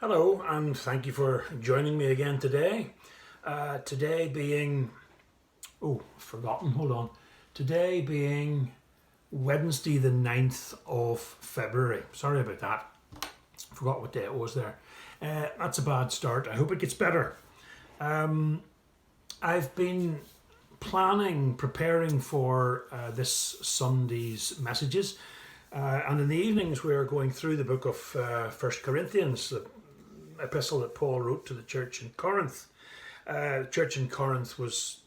Hello, and thank you for joining me again today. Today being, forgotten, hold on. Today being Wednesday, the 9th of February. Sorry about that. Forgot what day it was there. That's a bad start. I hope it gets better. I've been preparing for this Sunday's messages. And in the evenings, we're going through the book of 1 Corinthians, the epistle that Paul wrote to the church in Corinth. The church in Corinth was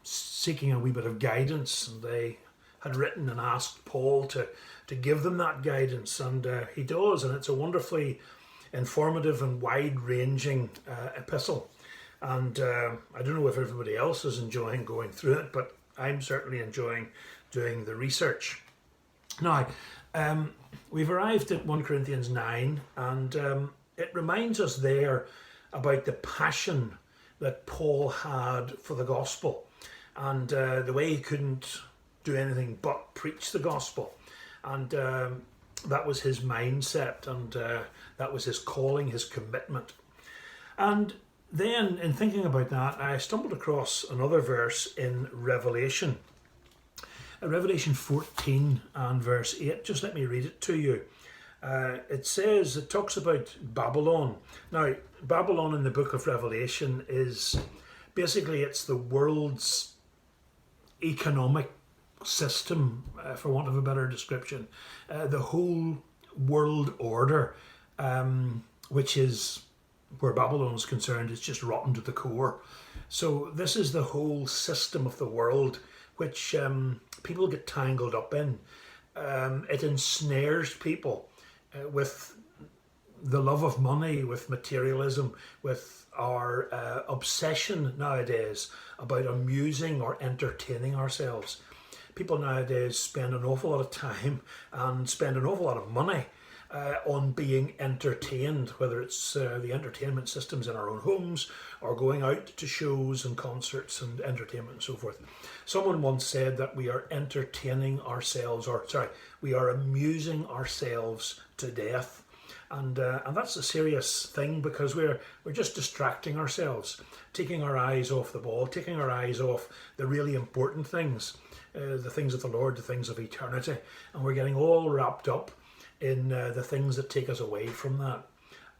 seeking a wee bit of guidance, and they had written and asked Paul to give them that guidance, and he does, and it's a wonderfully informative and wide-ranging epistle. And I don't know if everybody else is enjoying going through it, but I'm certainly enjoying doing the research. Now, we've arrived at 1 Corinthians 9, and it reminds us there about the passion that Paul had for the gospel, and the way he couldn't do anything but preach the gospel. And that was his mindset, and that was his calling, his commitment. And then, in thinking about that, I stumbled across another verse in Revelation. Revelation 14 and verse 8, just let me read it to you. It talks about Babylon. Now, Babylon in the book of Revelation is basically, it's the world's economic system, for want of a better description. The whole world order, which is where Babylon is concerned, is just rotten to the core. So this is the whole system of the world, which people get tangled up in. It ensnares people with the love of money, with materialism, with our obsession nowadays about amusing or entertaining ourselves. People nowadays spend an awful lot of time and spend an awful lot of money on being entertained, whether it's the entertainment systems in our own homes or going out to shows and concerts and entertainment and so forth. Someone once said that we are entertaining ourselves, we are amusing ourselves to death. And that's a serious thing, because we're just distracting ourselves, taking our eyes off the ball, taking our eyes off the really important things, the things of the Lord, the things of eternity. And we're getting all wrapped up in the things that take us away from that.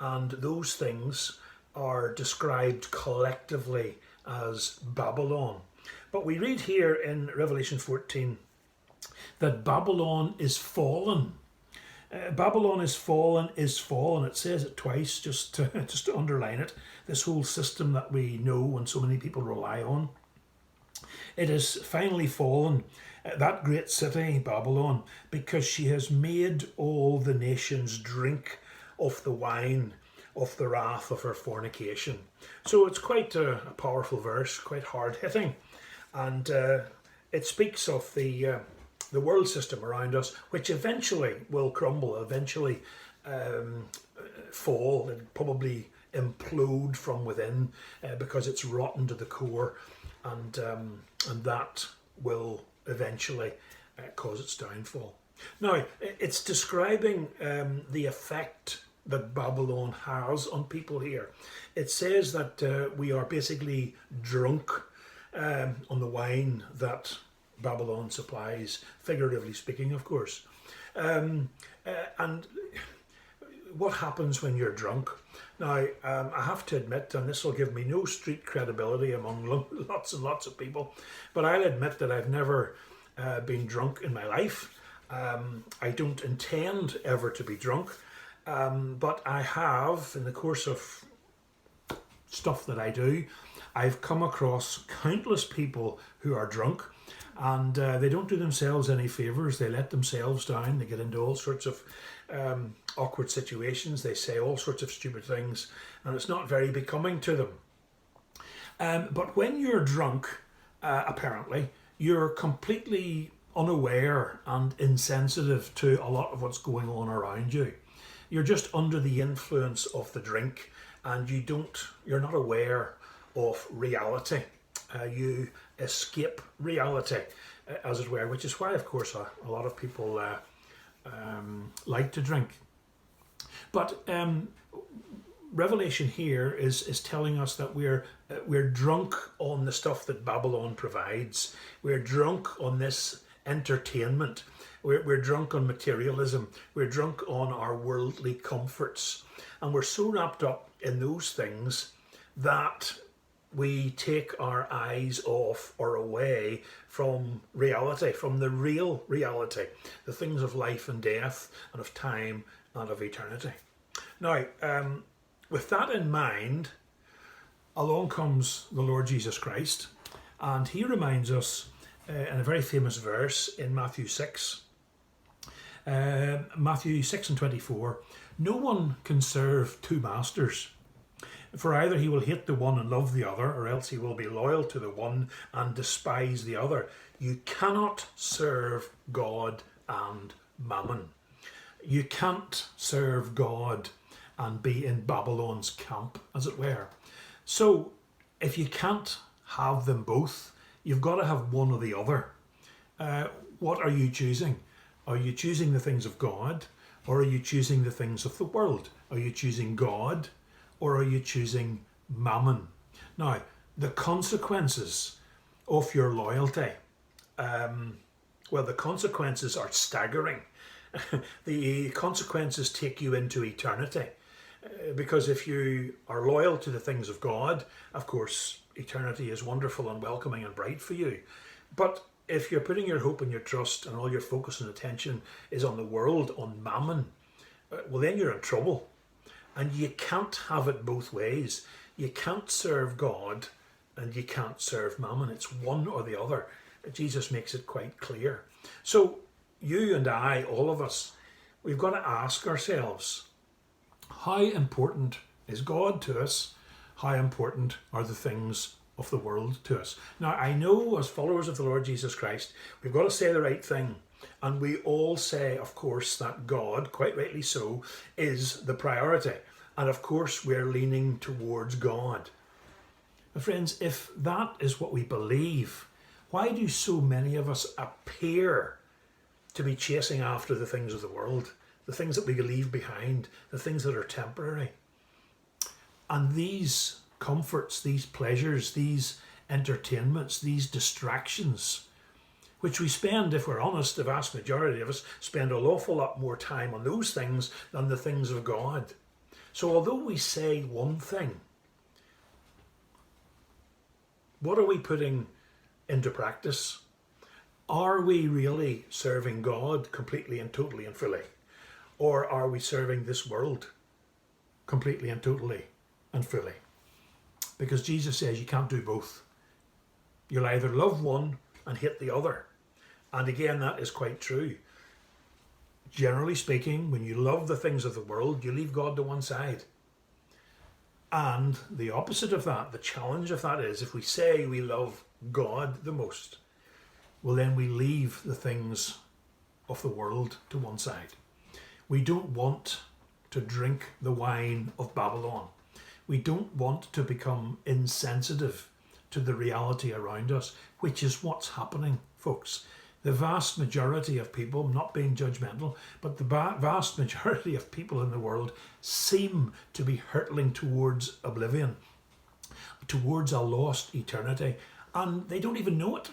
And those things are described collectively as Babylon. But we read here in Revelation 14 that Babylon is fallen. Babylon is fallen, is fallen. It says it twice, just to underline it. This whole system that we know and so many people rely on. It is finally fallen, that great city, Babylon, because she has made all the nations drink of the wine of the wrath of her fornication. So it's quite a powerful verse, quite hard-hitting. And it speaks of the world system around us, which eventually will crumble, eventually fall, and probably implode from within because it's rotten to the core, and that will eventually cause its downfall. Now, it's describing the effect that Babylon has on people here. It says that we are basically drunk on the wine that Babylon supplies, figuratively speaking, of course. And what happens when you're drunk? Now, I have to admit, and this will give me no street credibility among lots and lots of people, but I'll admit that I've never been drunk in my life. I don't intend ever to be drunk, but I have, in the course of stuff that I do, I've come across countless people who are drunk, and they don't do themselves any favours. They let themselves down. They get into all sorts of awkward situations. They say all sorts of stupid things, and it's not very becoming to them. But when you're drunk, apparently, you're completely unaware and insensitive to a lot of what's going on around you. You're just under the influence of the drink, and you're not aware of reality. You escape reality, as it were, which is why, of course, a lot of people like to drink. But Revelation here is telling us that we're drunk on the stuff that Babylon provides. We're drunk on this entertainment. We're drunk on materialism. We're drunk on our worldly comforts. And we're so wrapped up in those things that we take our eyes off or away from reality, from the real reality, the things of life and death and of time and of eternity. Now, with that in mind, along comes the Lord Jesus Christ, and he reminds us in a very famous verse in Matthew 6, Matthew 6 and 24, no one can serve two masters, for either he will hate the one and love the other, or else he will be loyal to the one and despise the other. You cannot serve God and mammon. You can't serve God and be in Babylon's camp, as it were. So, if you can't have them both, you've got to have one or the other. What are you choosing? Are you choosing the things of God, or are you choosing the things of the world? Are you choosing God, or are you choosing mammon? Now, the consequences of your loyalty, the consequences are staggering. The consequences take you into eternity. Because if you are loyal to the things of God, of course, eternity is wonderful and welcoming and bright for you. But if you're putting your hope and your trust and all your focus and attention is on the world, on mammon, well, then you're in trouble. And you can't have it both ways. You can't serve God and you can't serve mammon. It's one or the other. Jesus makes it quite clear. So you and I, all of us, we've got to ask ourselves, how important is God to us? How important are the things of the world to us? Now, I know as followers of the Lord Jesus Christ, we've got to say the right thing. And we all say, of course, that God, quite rightly so, is the priority. And of course, we're leaning towards God. But friends, if that is what we believe, why do so many of us appear to be chasing after the things of the world, the things that we leave behind, the things that are temporary? And these comforts, these pleasures, these entertainments, these distractions, which we spend, if we're honest, the vast majority of us spend an awful lot more time on those things than the things of God. So although we say one thing, what are we putting into practice? Are we really serving God completely and totally and fully? Or are we serving this world completely and totally and fully? Because Jesus says you can't do both. You'll either love one and hate the other. And again, that is quite true. Generally speaking, when you love the things of the world, you leave God to one side. And the opposite of that, the challenge of that is, if we say we love God the most, well, then we leave the things of the world to one side. We don't want to drink the wine of Babylon. We don't want to become insensitive to the reality around us, which is what's happening, folks. The vast majority of people, I'm not being judgmental, but the vast majority of people in the world seem to be hurtling towards oblivion, towards a lost eternity, and they don't even know it.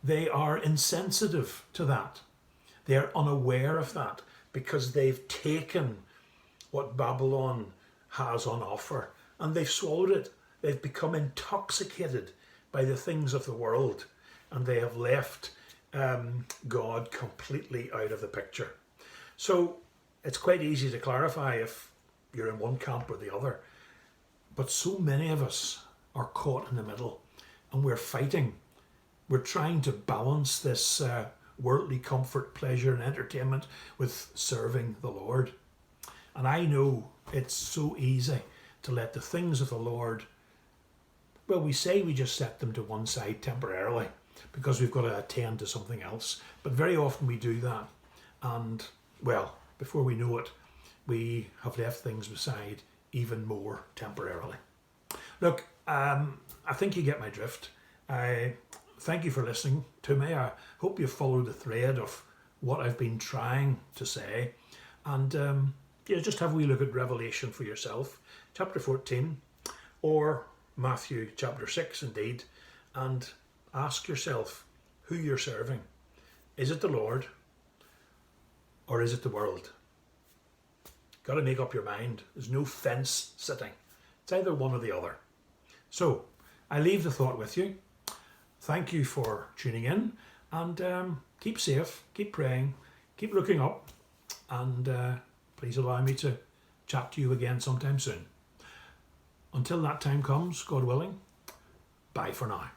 They are insensitive to that. They are unaware of that because they've taken what Babylon has on offer and they've swallowed it. They've become intoxicated by the things of the world and they have left God completely out of the picture. So it's quite easy to clarify if you're in one camp or the other. But so many of us are caught in the middle and we're fighting. We're trying to balance this worldly comfort, pleasure and entertainment with serving the Lord. And I know it's so easy to let the things of the Lord, well, we say we just set them to one side temporarily because we've got to attend to something else. But very often we do that. And, well, before we know it, we have left things beside even more temporarily. Look, I think you get my drift. Thank you for listening to me. I hope you followed the thread of what I've been trying to say. And just have a wee look at Revelation for yourself, chapter 14, or Matthew chapter 6 indeed, and ask yourself who you're serving. Is it the Lord or is it the world? Got to make up your mind. There's no fence sitting. It's either one or the other. So I leave the thought with you. Thank you for tuning in, and keep safe, keep praying, keep looking up, and please allow me to chat to you again sometime soon. Until that time comes, God willing, bye for now.